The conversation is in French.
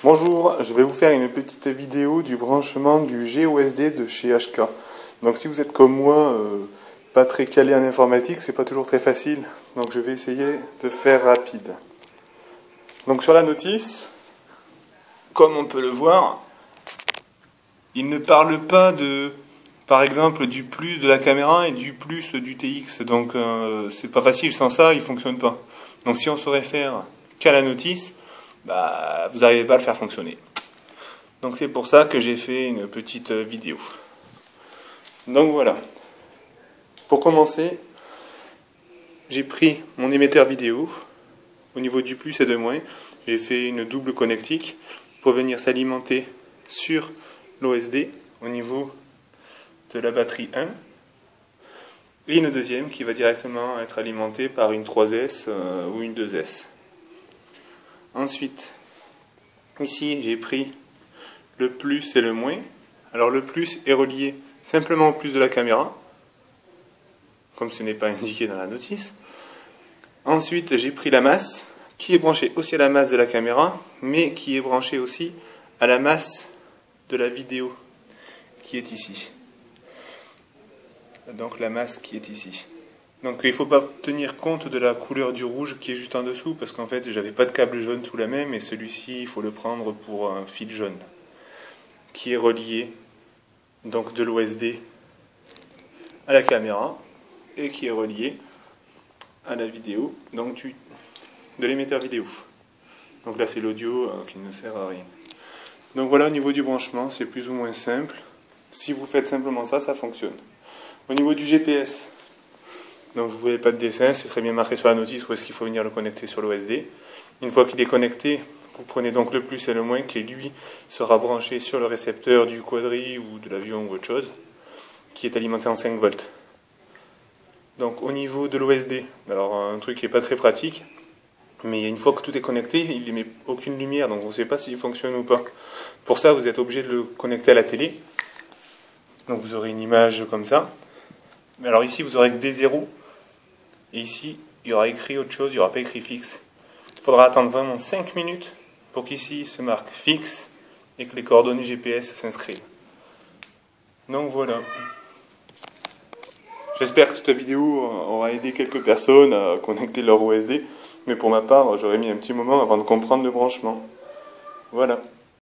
Bonjour, je vais vous faire une petite vidéo du branchement du GOSD de chez HK. Donc si vous êtes comme moi, pas très calé en informatique, c'est pas toujours très facile. Donc je vais essayer de faire rapide. Donc sur la notice, comme on peut le voir, il ne parle pas de, par exemple, du plus de la caméra et du plus du TX. Donc c'est pas facile, sans ça, il fonctionne pas. Donc si on se réfère qu'à la notice, vous n'arrivez pas à le faire fonctionner. Donc c'est pour ça que j'ai fait une petite vidéo. Donc voilà. Pour commencer, j'ai pris mon émetteur vidéo au niveau du plus et de moins. J'ai fait une double connectique pour venir s'alimenter sur l'OSD au niveau de la batterie 1 et une deuxième qui va directement être alimentée par une 3S ou une 2S. Ensuite, ici j'ai pris le plus et le moins. Alors le plus est relié simplement au plus de la caméra, comme ce n'est pas indiqué dans la notice. Ensuite j'ai pris la masse, qui est branchée aussi à la masse de la caméra, mais qui est branchée aussi à la masse de la vidéo, qui est ici. Donc la masse qui est ici. Donc il ne faut pas tenir compte de la couleur du rouge qui est juste en dessous, parce qu'en fait j'avais pas de câble jaune sous la main, mais celui-ci il faut le prendre pour un fil jaune, qui est relié donc de l'OSD à la caméra et qui est relié à la vidéo, donc de l'émetteur vidéo. Donc là c'est l'audio qui ne sert à rien. Donc voilà, au niveau du branchement, c'est plus ou moins simple. Si vous faites simplement ça, ça fonctionne. Au niveau du GPS, donc je ne vous pas de dessin, c'est très bien marqué sur la notice où est-ce qu'il faut venir le connecter sur l'OSD. Une fois qu'il est connecté, vous prenez donc le plus et le moins qui lui sera branché sur le récepteur du quadri ou de l'avion ou autre chose, qui est alimenté en 5 volts. Donc au niveau de l'OSD, alors un truc qui n'est pas très pratique, mais une fois que tout est connecté, il n'émet aucune lumière, donc on ne sait pas s'il fonctionne ou pas. Pour ça, vous êtes obligé de le connecter à la télé. Donc vous aurez une image comme ça. Mais alors ici, vous aurez que des zéros. Et ici, il y aura écrit autre chose, il n'y aura pas écrit fixe. Il faudra attendre vraiment 5 minutes pour qu'ici se marque fixe et que les coordonnées GPS s'inscrivent. Donc voilà. J'espère que cette vidéo aura aidé quelques personnes à connecter leur OSD, mais pour ma part, j'aurais mis un petit moment avant de comprendre le branchement. Voilà.